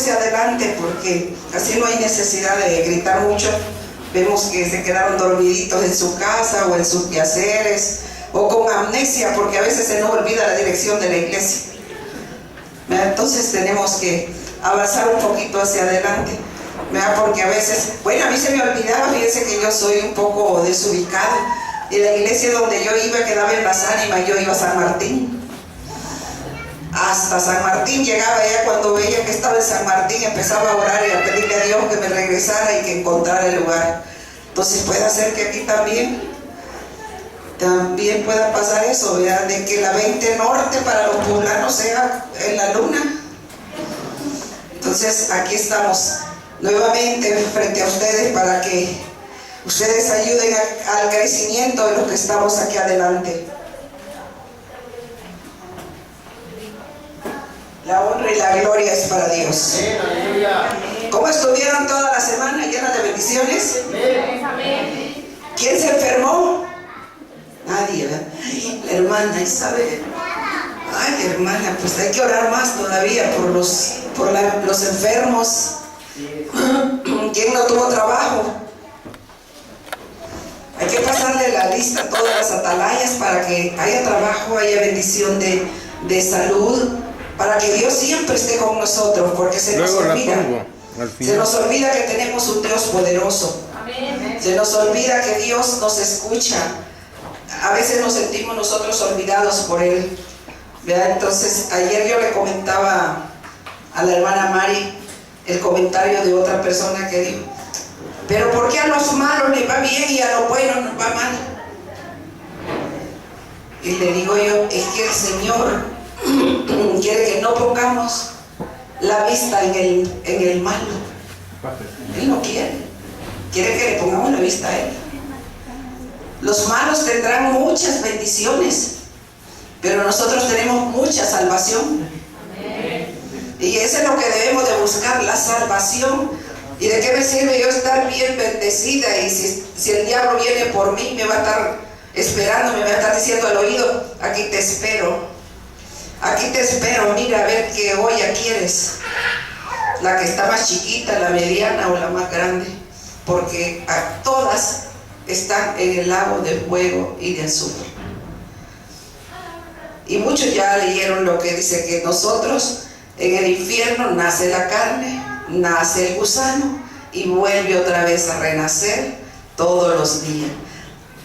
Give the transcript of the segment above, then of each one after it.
hacia adelante porque así no hay necesidad de gritar mucho. Vemos que se quedaron dormiditos en su casa o en sus quehaceres, o con amnesia, porque a veces se nos olvida la dirección de la iglesia. Entonces tenemos que avanzar un poquito hacia adelante, porque a veces, bueno, a mí se me olvidaba, fíjense que yo soy un poco desubicada, y la iglesia donde yo iba quedaba en Las Ánimas, yo iba a San Martín. Hasta San Martín llegaba, ya cuando veía que estaba en San Martín empezaba a orar y a pedirle a Dios que me regresara y que encontrara el lugar. Entonces puede ser que aquí también pueda pasar eso, ¿verdad? De que la 20 Norte para los poblanos sea en la luna. Entonces aquí estamos nuevamente frente a ustedes para que ustedes ayuden al crecimiento de los que estamos aquí adelante. La honra y la gloria es para Dios. ¿Cómo estuvieron toda la semana llena de bendiciones? ¿Quién se enfermó? Nadie, ¿verdad? Ay, la hermana Isabel. Ay, hermana, pues hay que orar más todavía por los enfermos. ¿Quién no tuvo trabajo? Hay que pasarle la lista a todas las atalayas para que haya trabajo, haya bendición de salud, para que Dios siempre esté con nosotros, porque se nos olvida que tenemos un Dios poderoso. Se nos olvida que Dios nos escucha. A veces nos sentimos nosotros olvidados por Él, ¿verdad? Entonces ayer yo le comentaba a la hermana Mari el comentario de otra persona que dijo: pero ¿por qué a los malos les va bien y a los buenos nos va mal? Y le digo yo, es que el Señor quiere que no pongamos la vista en el malo. Él no quiere que le pongamos la vista a Él. Los malos tendrán muchas bendiciones, pero nosotros tenemos mucha salvación. Y eso es lo que debemos de buscar, la salvación. ¿Y de qué me sirve yo estar bien bendecida? Y si el diablo viene por mí, me va a estar esperando, me va a estar diciendo al oído: aquí te espero, mira a ver qué olla quieres, la que está más chiquita, la mediana o la más grande, porque a todas están en el lago de fuego y de azufre. Y muchos ya leyeron lo que dice, que nosotros en el infierno nace la carne, nace el gusano y vuelve otra vez a renacer todos los días.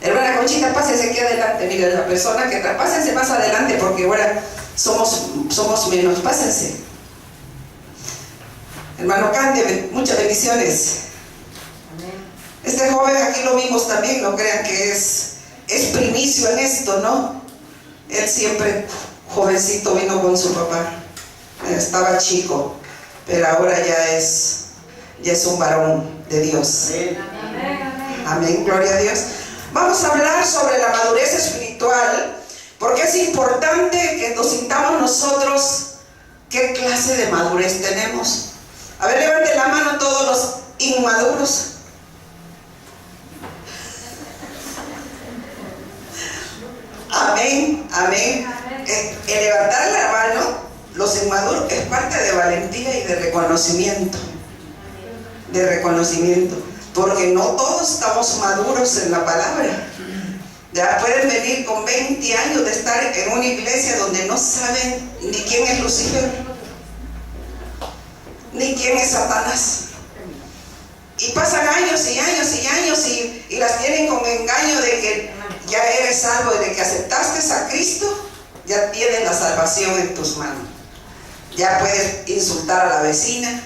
Hermana Conchita, pásense aquí adelante. Mira, la persona que pásense más adelante, porque ahora somos menos. Pásense. Hermano Cande, muchas bendiciones. Este joven aquí lo vimos también, no crean que es primicio en esto, ¿no? Él siempre, jovencito, vino con su papá. Estaba chico, pero ahora ya es un varón de Dios. Amén, gloria a Dios. Vamos a hablar sobre la madurez espiritual, porque es importante que nos sintamos nosotros qué clase de madurez tenemos. A ver, levanten la mano todos los inmaduros. Amén, amén. El levantar la mano, los inmaduros, es parte de valentía y de reconocimiento. Porque no todos estamos maduros en la palabra. Ya pueden venir con 20 años de estar en una iglesia donde no saben ni quién es Lucifer, ni quién es Satanás. Y pasan años y años y años y las tienen con engaño de que ya eres salvo y de que aceptaste a Cristo, ya tienes la salvación en tus manos. Ya puedes insultar a la vecina,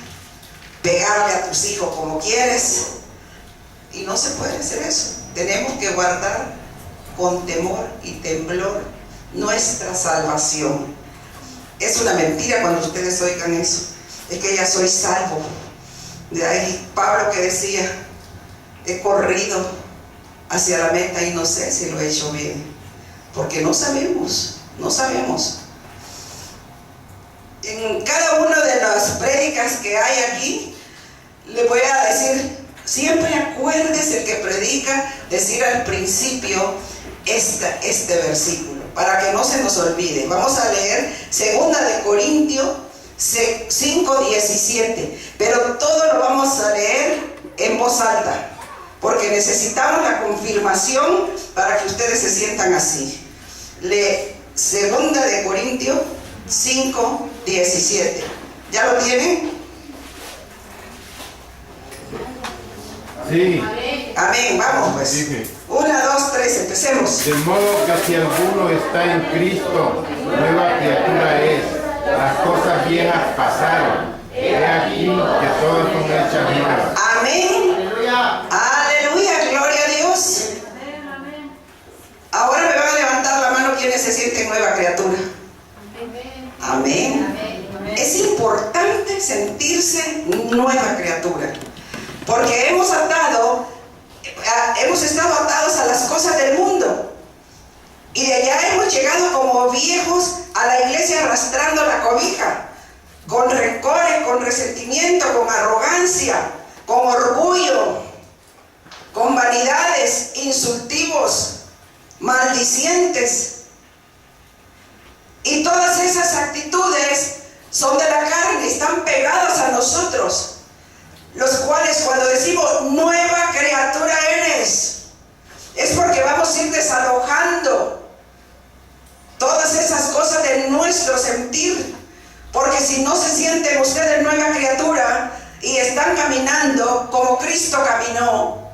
pegarle a tus hijos como quieres, y no se puede hacer eso. Tenemos que guardar con temor y temblor nuestra salvación. Es una mentira cuando ustedes oigan eso, es que ya soy salvo. De ahí Pablo que decía: he corrido hacia la meta y no sé si lo he hecho bien, porque no sabemos. En cada una de las prédicas que hay aquí, le voy a decir, siempre acuérdese el que predica, decir al principio este versículo, para que no se nos olvide. Vamos a leer 2 de Corintios 5:17. Pero todo lo vamos a leer en voz alta, porque necesitamos la confirmación para que ustedes se sientan así. Lee 2 Corintios 5:17. ¿Ya lo tienen? Sí. Amén, vamos pues. 1, 2, 3, empecemos. De modo que si alguno está en Cristo, nueva criatura es. Las cosas viejas pasaron. He aquí que todas son hechas nuevas. Amén. Aleluya, gloria a Dios. Ahora me van a levantar la mano quienes se sienten nueva criatura. Amén. Es importante sentirse nueva criatura, porque hemos estado atados a las cosas del mundo, y de allá hemos llegado como viejos a la iglesia arrastrando la cobija, con rencores, con resentimiento, con arrogancia, con orgullo, con vanidades, insultivos, maldicientes. Y todas esas actitudes son de la carne, están pegadas a nosotros, los cuales cuando decimos nueva criatura eres, es porque vamos a ir desalojando todas esas cosas de nuestro sentir. Porque si no se sienten ustedes nueva criatura y están caminando como Cristo caminó,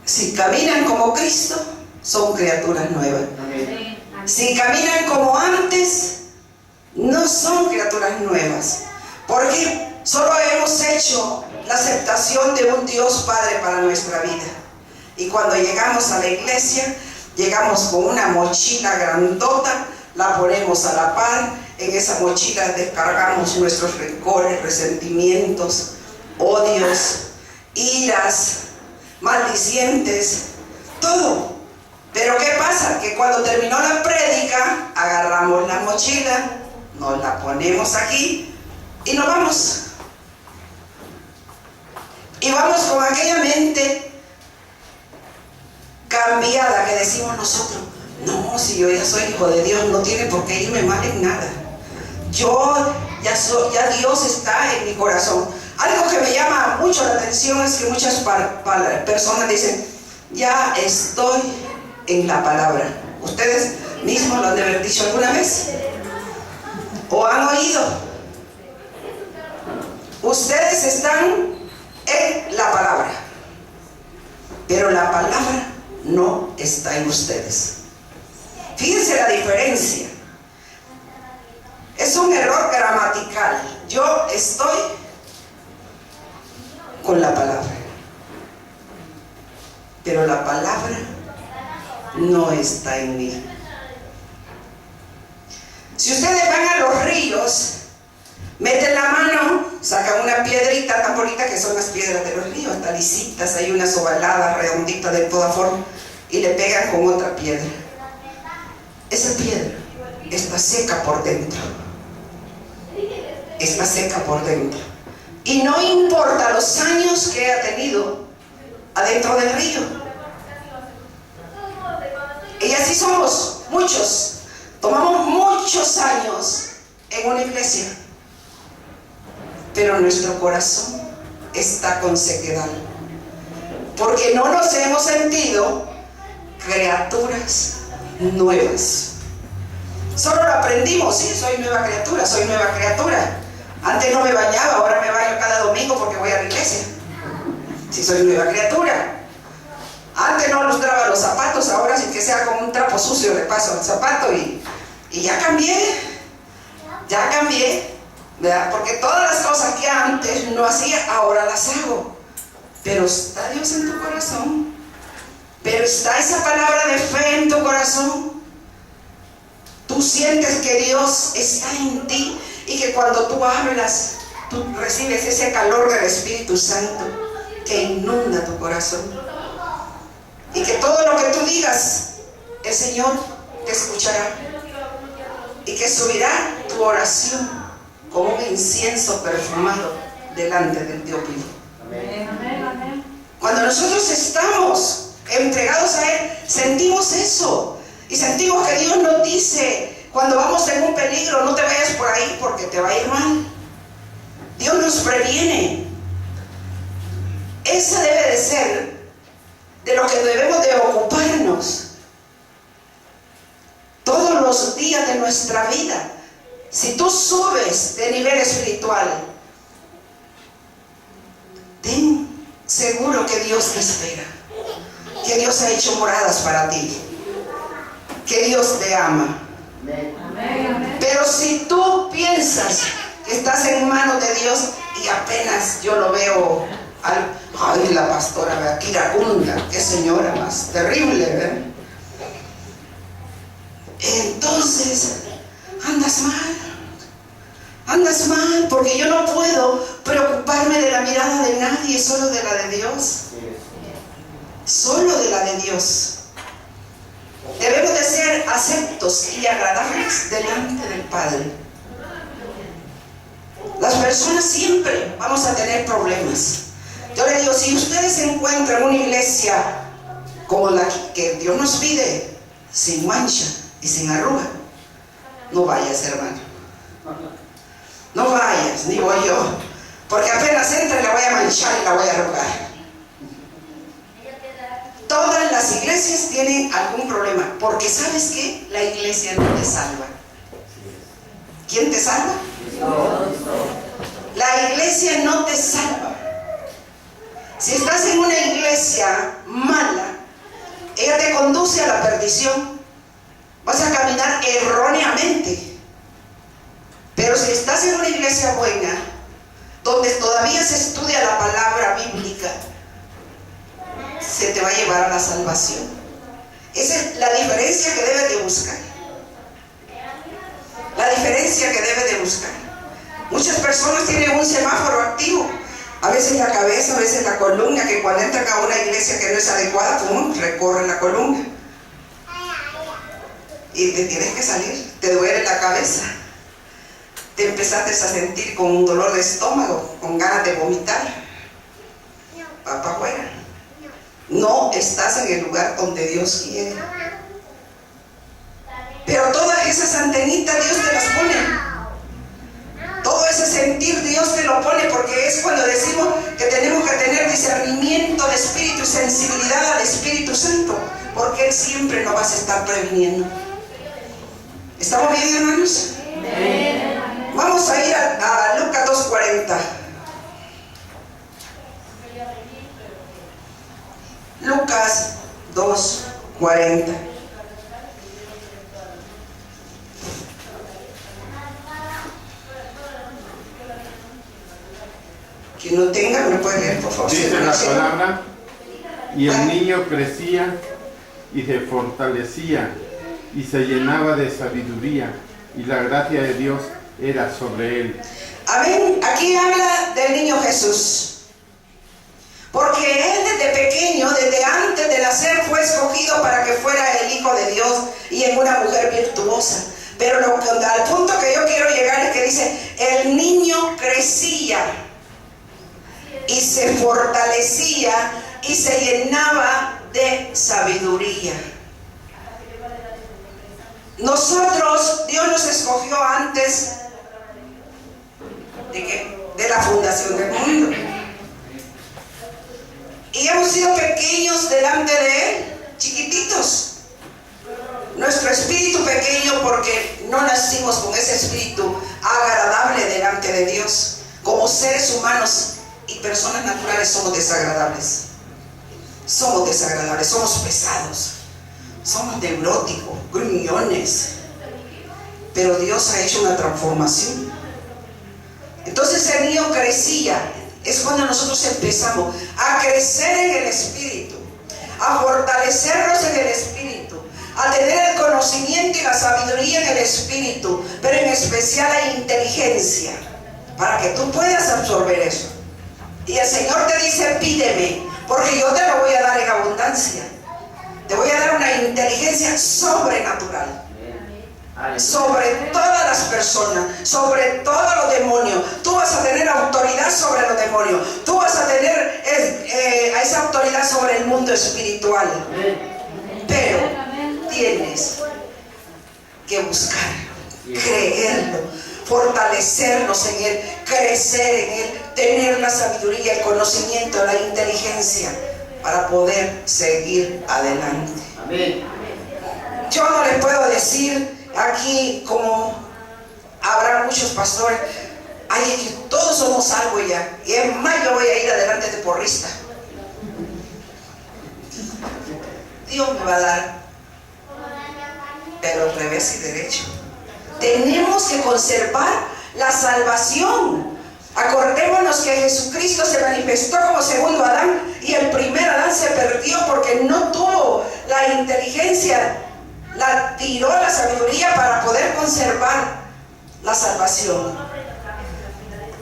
si caminan como Cristo, son criaturas nuevas. Si caminan como antes, no son criaturas nuevas, porque solo hemos hecho la aceptación de un Dios Padre para nuestra vida. Y cuando llegamos a la iglesia, llegamos con una mochila grandota, la ponemos a la par. En esa mochila descargamos nuestros rencores, resentimientos, odios, iras, maldicientes, todo. Pero ¿qué pasa? Que cuando terminó la prédica, agarramos la mochila, nos la ponemos aquí y nos vamos. Y vamos con aquella mente cambiada que decimos nosotros: no, si yo ya soy hijo de Dios, no tiene por qué irme mal en nada. Ya Dios está en mi corazón. Algo que me llama mucho la atención es que muchas personas dicen: ya estoy en la palabra. ¿Ustedes mismos lo han de haber dicho alguna vez? ¿O han oído? Ustedes están en la palabra, pero la palabra no está en ustedes. Fíjense la diferencia. Es un error gramatical. Yo estoy con la palabra, pero la palabra no está en mí. Si ustedes van a los ríos, meten la mano, sacan una piedrita tan bonita que son las piedras de los ríos, hasta lisitas, hay unas ovaladas, redonditas de toda forma, y le pegan con otra piedra. Esa piedra está seca por dentro. Está seca por dentro. Y no importa los años que ha tenido adentro del río. Y así somos muchos. Tomamos muchos años en una iglesia, pero nuestro corazón está con sequedad, porque no nos hemos sentido criaturas nuevas. Solo lo aprendimos: sí, soy nueva criatura, soy nueva criatura. Antes no me bañaba, ahora me baño cada domingo porque voy a la iglesia. Sí, soy nueva criatura. Antes no lustraba los zapatos, ahora sí que sea como un trapo sucio le paso al zapato y ya cambié, ¿verdad? Porque todas las cosas que antes no hacía, ahora las hago. Pero está Dios en tu corazón, pero está esa palabra de fe en tu corazón. Tú sientes que Dios está en ti y que cuando tú hablas, tú recibes ese calor del Espíritu Santo que inunda tu corazón. Y que todo lo que tú digas, el Señor te escuchará. Y que subirá tu oración como un incienso perfumado delante del Dios vivo. Amén. Cuando nosotros estamos entregados a Él, sentimos eso. Y sentimos que Dios nos dice: cuando vamos en un peligro, no te vayas por ahí porque te va a ir mal. Dios nos previene. Esa debe de ser de lo que debemos de ocuparnos todos los días de nuestra vida. Si tú subes de nivel espiritual, ten seguro que Dios te espera, que Dios ha hecho moradas para ti, que Dios te ama. Pero si tú piensas que estás en manos de Dios y apenas yo lo veo, ay, la pastora iracunda, qué señora más terrible, ¿verdad? Entonces andas mal, porque yo no puedo preocuparme de la mirada de nadie, solo de la de Dios, solo de la de Dios. Debemos de ser aceptos y agradables delante del Padre. Las personas siempre vamos a tener problemas. Yo le digo, si ustedes encuentran una iglesia como la que Dios nos pide, sin mancha y sin arruga, no vayas, hermano. No vayas, ni voy yo, porque apenas entre la voy a manchar y la voy a arrugar. Todas las iglesias tienen algún problema, porque ¿sabes qué? La iglesia no te salva. ¿Quién te salva? La iglesia no te salva. Si estás en una iglesia mala, ella te conduce a la perdición. Vas a caminar erróneamente. Pero si estás en una iglesia buena, donde todavía se estudia la palabra bíblica, se te va a llevar a la salvación. Esa es la diferencia que debes de buscar. La diferencia que debes de buscar. Muchas personas tienen un semáforo activo. A veces la cabeza, a veces la columna, que cuando entran a una iglesia que no es adecuada, ¡pum!, recorre la columna. Y te tienes que salir, te duele la cabeza. Te empezaste a sentir con un dolor de estómago, con ganas de vomitar. Va para afuera. No estás en el lugar donde Dios quiere. Pero todas esas antenitas Dios te las pone. Todo ese sentir Dios te lo pone, porque es cuando decimos que tenemos que tener discernimiento de espíritu y sensibilidad al Espíritu Santo, porque Él siempre nos va a estar previniendo. ¿Estamos bien, hermanos? Vamos a ir a Lucas 2:40. Lucas 2:40. Quien no tenga, me puede leer, por favor. Dice la palabra: y el niño crecía y se fortalecía y se llenaba de sabiduría, y la gracia de Dios era sobre él. Amén. Aquí habla del niño Jesús. Porque él desde pequeño, desde antes de nacer, fue escogido para que fuera el Hijo de Dios y en una mujer virtuosa. Pero al punto que yo quiero llegar es que dice, el niño crecía y se fortalecía y se llenaba de sabiduría. Nosotros, Dios nos escogió antes de la fundación del mundo. Y hemos sido pequeños delante de Él, chiquititos. Nuestro espíritu pequeño, porque no nacimos con ese espíritu agradable delante de Dios. Como seres humanos y personas naturales somos desagradables. Somos desagradables, somos pesados, somos neuróticos, gruñones. Pero Dios ha hecho una transformación. Entonces el niño crecía. Es cuando nosotros empezamos a crecer en el Espíritu, a fortalecernos en el Espíritu, a tener el conocimiento y la sabiduría en el Espíritu, pero en especial la inteligencia, para que tú puedas absorber eso. Y el Señor te dice, pídeme, porque yo te lo voy a dar en abundancia. Te voy a dar una inteligencia sobrenatural. Sobre todas las personas, sobre todos los demonios. Tú vas a tener autoridad sobre los demonios. Tú vas a tener esa autoridad sobre el mundo espiritual. Pero tienes que buscarlo, creerlo, fortalecernos en Él, crecer en Él, tener la sabiduría, el conocimiento, la inteligencia para poder seguir adelante. Amén. Yo no les puedo decir aquí, como habrá muchos pastores, ay, es que todos somos algo ya, y es más, yo voy a ir adelante de porrista. Dios me va a dar, pero al revés y derecho. Tenemos que conservar la salvación. Acordémonos que Jesucristo se manifestó como segundo Adán, y el primer Adán se perdió porque no tuvo la inteligencia, la tiró la sabiduría para poder conservar la salvación.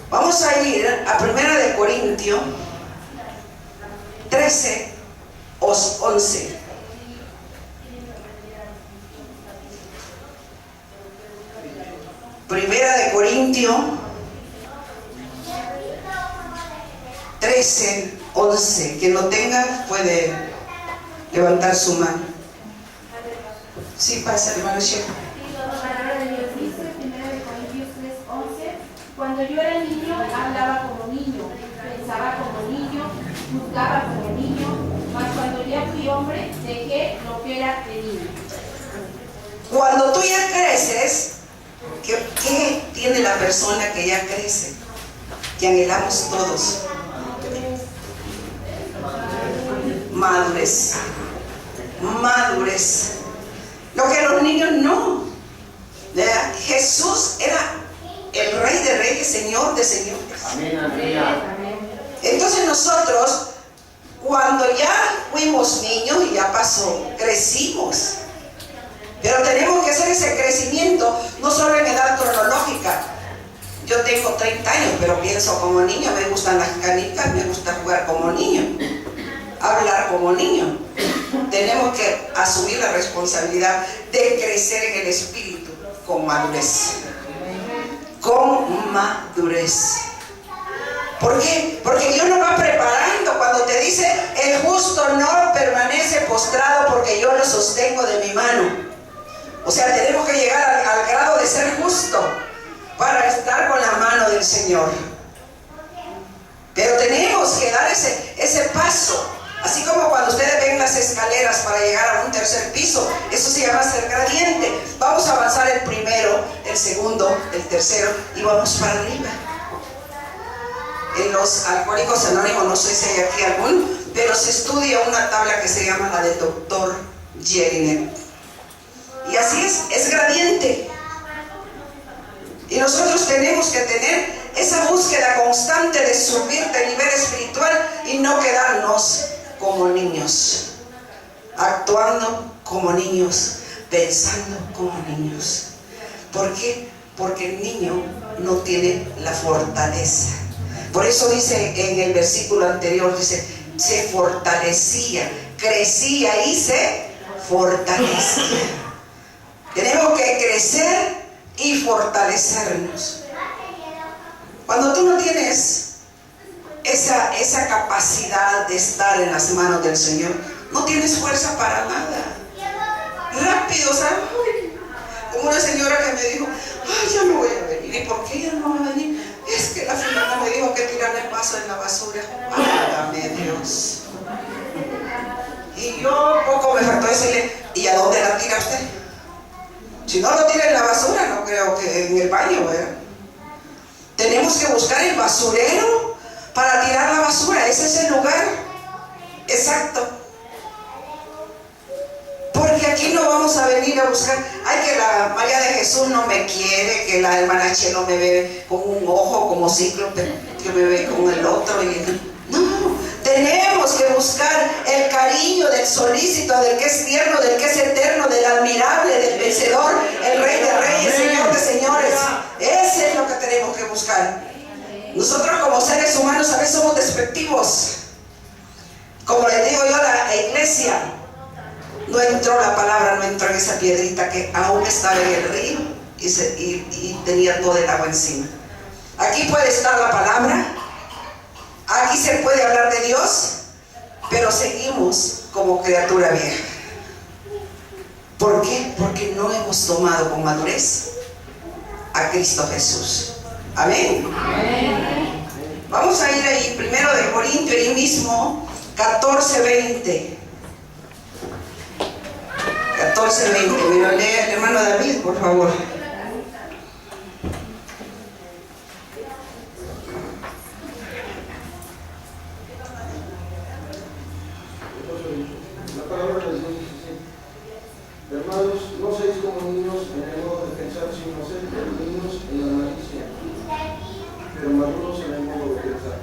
Vamos a ir a 1 Corintios 13, 11. Primera de Corintios 13, 11. Quien lo tenga puede levantar su mano. Sí, pasa, hermano Sheikh. La palabra de Dios dice, 1 Corintios 3:11, cuando yo era niño, hablaba como niño, pensaba como niño, juzgaba como niño, mas cuando ya fui hombre, dejé lo que era de niño. Cuando tú ya creces, ¿qué tiene la persona que ya crece? Que anhelamos todos. Madurez. Madurez. Lo que los niños no. ¿Verdad? Jesús era el Rey de Reyes, Señor de Señores. Amén, amén. Entonces nosotros, cuando ya fuimos niños y ya pasó, crecimos. Pero tenemos que hacer ese crecimiento, no solo en edad cronológica. Yo tengo 30 años, pero pienso como niño, me gustan las canicas, me gusta jugar como niño, hablar como niño. Tenemos que asumir la responsabilidad de crecer en el espíritu con madurez. Con madurez. ¿Por qué? Porque Dios nos va preparando. Cuando te dice, el justo no permanece postrado porque yo lo sostengo de mi mano. O sea, tenemos que llegar al grado de ser justo para estar con la mano del Señor. Pero tenemos que dar ese paso. Así como cuando ustedes ven las escaleras para llegar a un tercer piso, eso se llama ser gradiente. Vamos a avanzar el primero, el segundo, el tercero y vamos para arriba. En los Alcohólicos Anónimos, no sé si hay aquí alguno, pero se estudia una tabla que se llama la del Dr. Jelinek. Y así es gradiente. Y nosotros tenemos que tener esa búsqueda constante de subir de nivel espiritual y no quedarnos como niños, actuando como niños, pensando como niños. ¿Por qué? Porque el niño no tiene la fortaleza. Por eso dice en el versículo anterior, dice, se fortalecía, crecía y se fortalecía. Tenemos que crecer y fortalecernos. Cuando tú no tienes esa capacidad de estar en las manos del Señor, no tienes fuerza para nada. Rápido, ¿sabes? Como una señora que me dijo, ay, ya no voy a venir. ¿Y por qué ella no va a venir? Es que la fulana me dijo que tirar el vaso en la basura. Válgame Dios. Y yo poco me faltó decirle, ¿y a dónde la tira usted? Si no lo tira en la basura, no creo que en el baño, ¿verdad? Tenemos que buscar el basurero para tirar la basura. Ese es el lugar exacto. Porque aquí no vamos a venir a buscar, ay, que la María de Jesús no me quiere, que la hermana Che no me ve con un ojo como cíclope, que me ve con el otro. No, tenemos que buscar el cariño del solícito, del que es tierno, del que es eterno, del admirable, del vencedor, el Rey de Reyes, Señor de Señores. Ese es lo que tenemos que buscar. Nosotros como seres humanos a veces somos despectivos. Como les digo yo, la iglesia no entró la palabra, no entró en esa piedrita que aún estaba en el río y tenía todo el agua encima. Aquí puede estar la palabra, aquí se puede hablar de Dios, pero seguimos como criatura vieja. ¿Por qué? Porque no hemos tomado con madurez a Cristo Jesús. Amén. Vamos a ir ahí, 1 de Corintios, ahí mismo, 14:20. 14:20. Me lo lee el hermano David, por favor. La palabra de Dios dice así: hermanos, no seáis como niños en el modo de pensar, sino sed como niños en la malicia, pero maduros en el modo de pensar.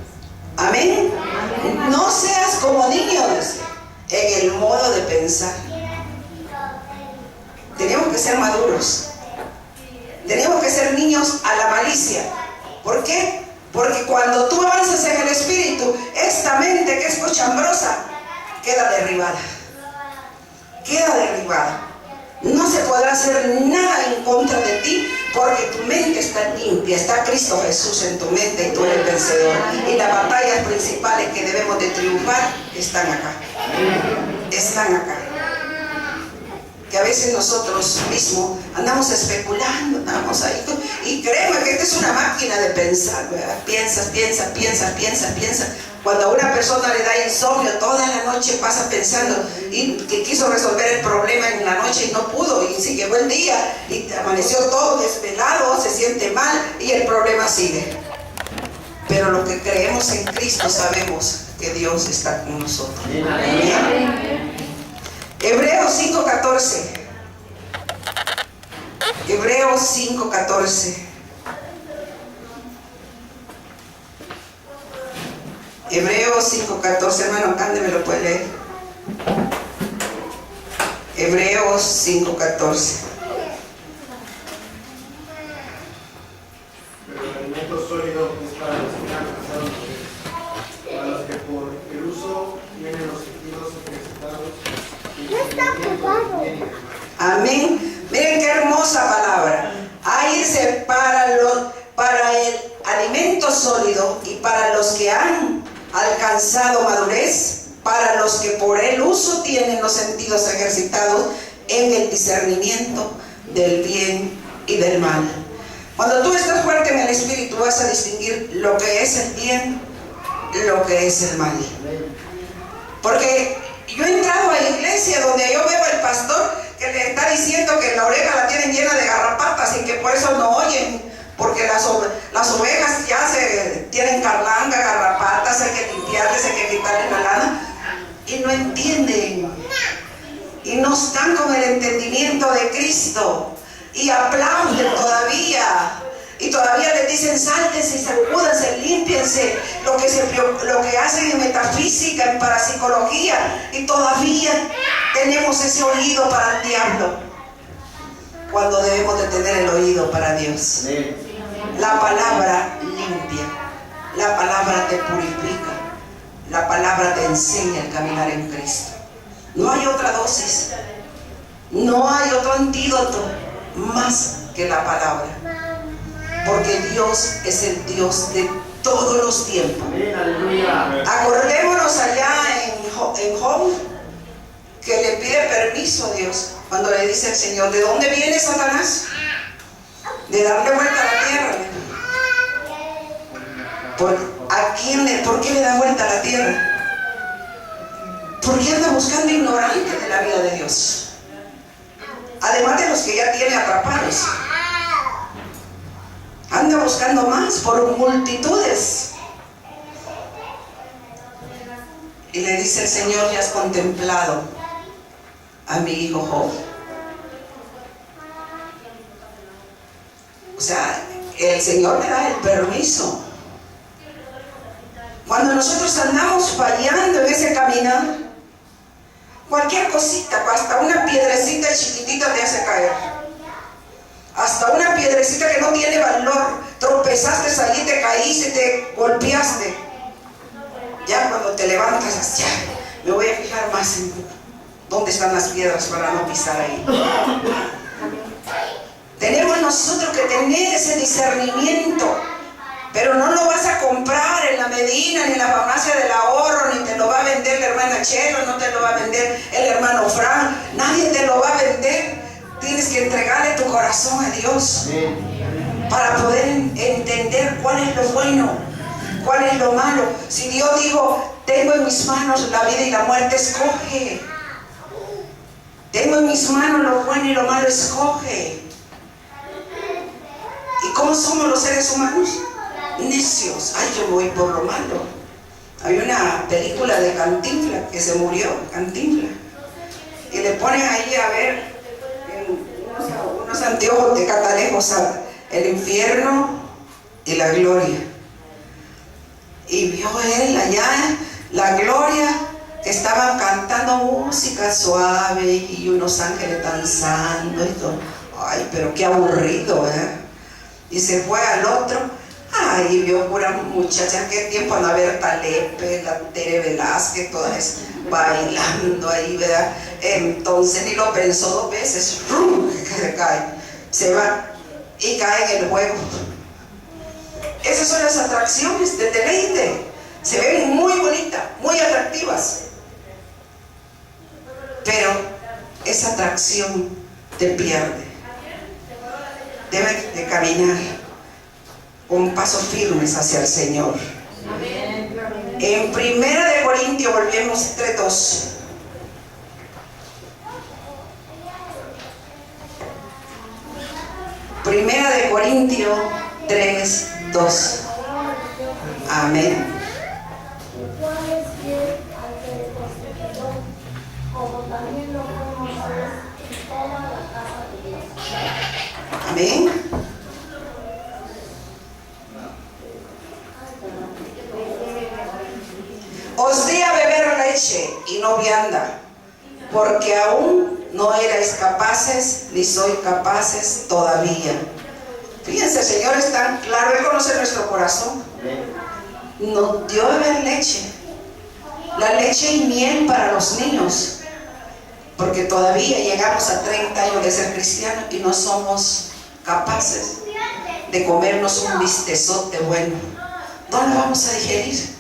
Amén. No seas como niños en el modo de pensar. Tenemos que ser maduros. Tenemos que ser niños a la malicia. ¿Por qué? Porque cuando tú avanzas en el Espíritu, esta mente que es cochambrosa queda derribada. Queda derribada. No se podrá hacer nada en contra de ti, porque tu mente está limpia, está Cristo Jesús en tu mente y tú eres vencedor. Y las batallas principales que debemos de triunfar están acá. Están acá. Que a veces nosotros mismos andamos especulando, andamos ahí, y créeme que esta es una máquina de pensar, ¿verdad? Piensas. Cuando a una persona le da insomnio, toda la noche pasa pensando, y que quiso resolver el problema en la noche y no pudo, y se llegó el día y amaneció todo desvelado, se siente mal y el problema sigue. Pero lo que creemos en Cristo sabemos que Dios está con nosotros. Amén. Hebreos 5:14. Hebreos 5:14. Hebreos 5:14, hermano, Cande, me lo puede leer. Hebreos 5:14. Pero el alimento sólido es para los que han pasado para los que por el uso tienen los sentidos ejercitados. Amén. Miren qué hermosa palabra. Ahí dice para el alimento sólido y para los que han alcanzado madurez, para los que por el uso tienen los sentidos ejercitados en el discernimiento del bien y del mal. Cuando tú estás fuerte en el Espíritu, vas a distinguir lo que es el bien y lo que es el mal. Porque yo he entrado a la iglesia donde yo veo al pastor que le está diciendo que la oreja la tienen llena de garrapatas y que por eso no oyen, porque las ovejas ya tienen carlanga, garrapatas, hay que limpiarles, hay que quitarles la lana, y no entienden, y no están con el entendimiento de Cristo, y aplauden todavía, y todavía les dicen sáltense, sacúdanse, límpiense, lo que hacen en metafísica, en parapsicología, y todavía tenemos ese oído para el diablo, cuando debemos de tener el oído para Dios. La palabra limpia, la palabra te purifica, la palabra te enseña el caminar en Cristo. No hay otra dosis, no hay otro antídoto más que la palabra, porque Dios es el Dios de todos los tiempos. Acordémonos allá en Job, que le pide permiso a Dios cuando le dice al Señor: ¿de dónde viene Satanás? De darle vuelta a la tierra. ¿Por qué le da vuelta a la tierra? Porque anda buscando ignorantes de la vida de Dios, además de los que ya tiene atrapados. Anda buscando más por multitudes. Y le dice el Señor: ya has contemplado a mi hijo Job. O sea, el Señor le da el permiso. Cuando nosotros andamos fallando en ese caminar, cualquier cosita, hasta una piedrecita chiquitita te hace caer. Hasta una piedrecita que no tiene valor, tropezaste allí, te caíste, te golpeaste. Ya cuando te levantas, ya me voy a fijar más en dónde están las piedras para no pisar ahí. Tenemos nosotros que tener ese discernimiento Pero no lo vas a comprar en la Medina, ni en la farmacia del ahorro, ni te lo va a vender la hermana Chelo, no te lo va a vender el hermano Fran, nadie te lo va a vender. Tienes que entregarle tu corazón a Dios para poder entender cuál es lo bueno, cuál es lo malo. Si Dios dijo, tengo en mis manos la vida y la muerte, escoge. Tengo en mis manos lo bueno y lo malo, escoge. ¿Y cómo somos los seres humanos? Necios. Ay, yo voy por lo malo. Había una película de Cantinflas que se murió, Cantinflas, y le ponen ahí a ver unos anteojos de catalejos, el infierno y la gloria. Y vio él allá la gloria, que estaban cantando música suave y unos ángeles danzando y todo. Ay, pero qué aburrido, ¿eh? Y se fue al otro. Ay, vio pura muchacha, qué tiempo no ver Talepe, la Tere Velázquez, todas esas, bailando ahí, ¿verdad? Entonces ni lo pensó dos veces, ¡rum!, que se cae, se va y cae en el juego. Esas son las atracciones de deleite. Se ven muy bonitas, muy atractivas, pero esa atracción te pierde. Debes de caminar con pasos firmes hacia el Señor. En 1 Corintios, volvemos 3:2. Primera de Corintios 3:2. Amén. Amén. Os di a beber leche y no vianda, porque aún no erais capaces, ni sois capaces todavía. Fíjense, el Señor es tan claro, Él conoce nuestro corazón. Nos dio a beber leche, la leche y miel para los niños, porque todavía llegamos a 30 años de ser cristianos y no somos capaces de comernos un bistezote bueno. ¿Dónde vamos a digerir?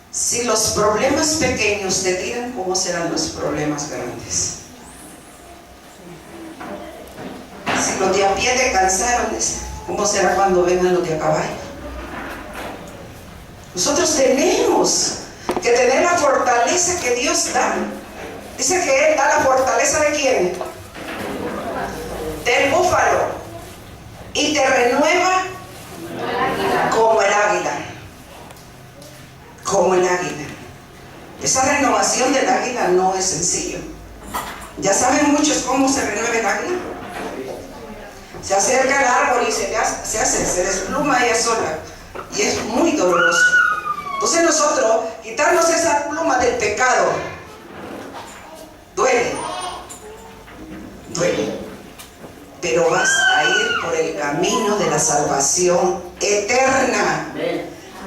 Si los problemas pequeños te tiran, ¿cómo serán los problemas grandes? Si los de a pie te cansaron, ¿cómo será cuando vengan los de a caballo? Nosotros tenemos que tener la fortaleza que Dios da. Dice que Él da la fortaleza ¿de quién? Del búfalo. Y te renueva como el águila. Como el águila. Esa renovación del águila no es sencillo. Ya saben muchos cómo se renueva el águila. Se acerca al árbol y se despluma ella sola. Y es muy doloroso. Entonces nosotros, quitarnos esa pluma del pecado, duele. Duele. Pero vas a ir por el camino de la salvación eterna.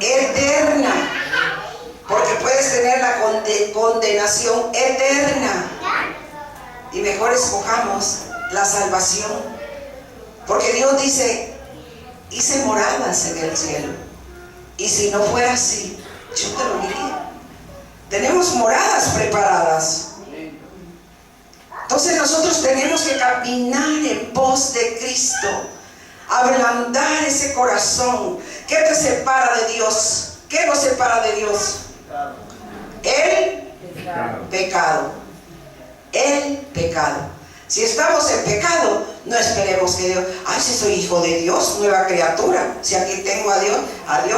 Eterna. Porque puedes tener la condenación eterna. Y mejor escojamos la salvación. Porque Dios dice, hice moradas en el cielo. Y si no fuera así, yo te lo diría. Tenemos moradas preparadas. Entonces nosotros tenemos que caminar en pos de Cristo. Ablandar ese corazón. ¿Qué te separa de Dios? ¿Qué nos separa de Dios? El pecado. El pecado. Si estamos en pecado, no esperemos que Dios, ay, si soy hijo de Dios, nueva criatura. Si aquí tengo a Dios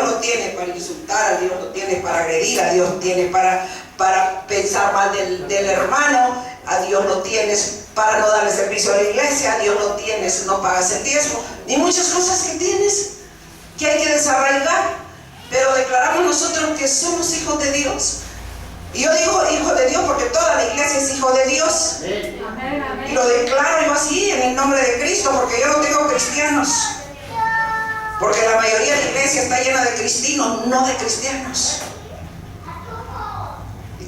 lo tiene para insultar, a Dios lo tiene para agredir, a Dios tiene para pensar mal del hermano, a Dios lo tienes para no darle servicio a la iglesia, a Dios lo tienes, no pagas el diezmo, ni muchas cosas que tienes que hay que desarraigar. Pero declaramos nosotros que somos hijos de Dios. Y yo digo hijo de Dios porque toda la iglesia es hijo de Dios. Amén, amén. Y lo declaro yo así en el nombre de Cristo, porque yo no tengo cristianos. Porque la mayoría de la iglesia está llena de cristianos, no de cristianos.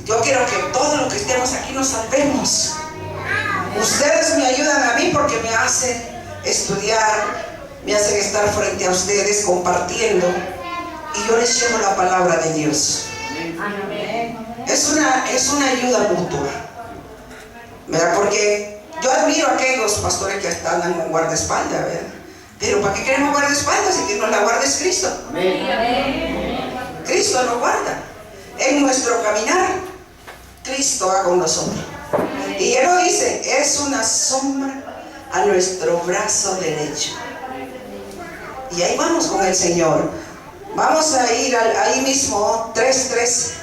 Yo quiero que todos los cristianos aquí nos salvemos. Ustedes me ayudan a mí porque me hacen estudiar, me hacen estar frente a ustedes compartiendo. y yo les llevo la palabra de Dios. Es una ayuda mutua, ¿verdad? Porque yo admiro a aquellos pastores que están con guardaespaldas, ¿verdad? Pero ¿para qué queremos guardaespaldas si que nos la guarda es Cristo? Cristo nos guarda. En nuestro caminar, Cristo va con nosotros. Y Él lo dice, es una sombra a nuestro brazo derecho. Y ahí vamos con el Señor. Vamos a ir ahí mismo, 3:3.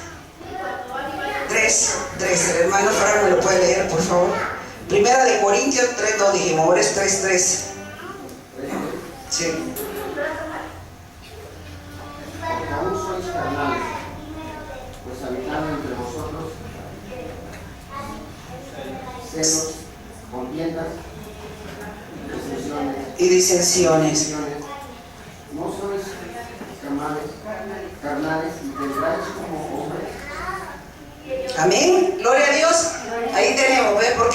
3:3. El hermano Fran me lo puede leer, por favor. Primera de Corintios 3:2 dijimos, ahora es 3:3. Sí. Porque aún sois carnales, pues habitando entre vosotros celos, contiendas, discusiones Y disensiones. No sois carnales y pensáis como hombres. Amén. Gloria a Dios. Ahí tenemos, ¿ves? Porque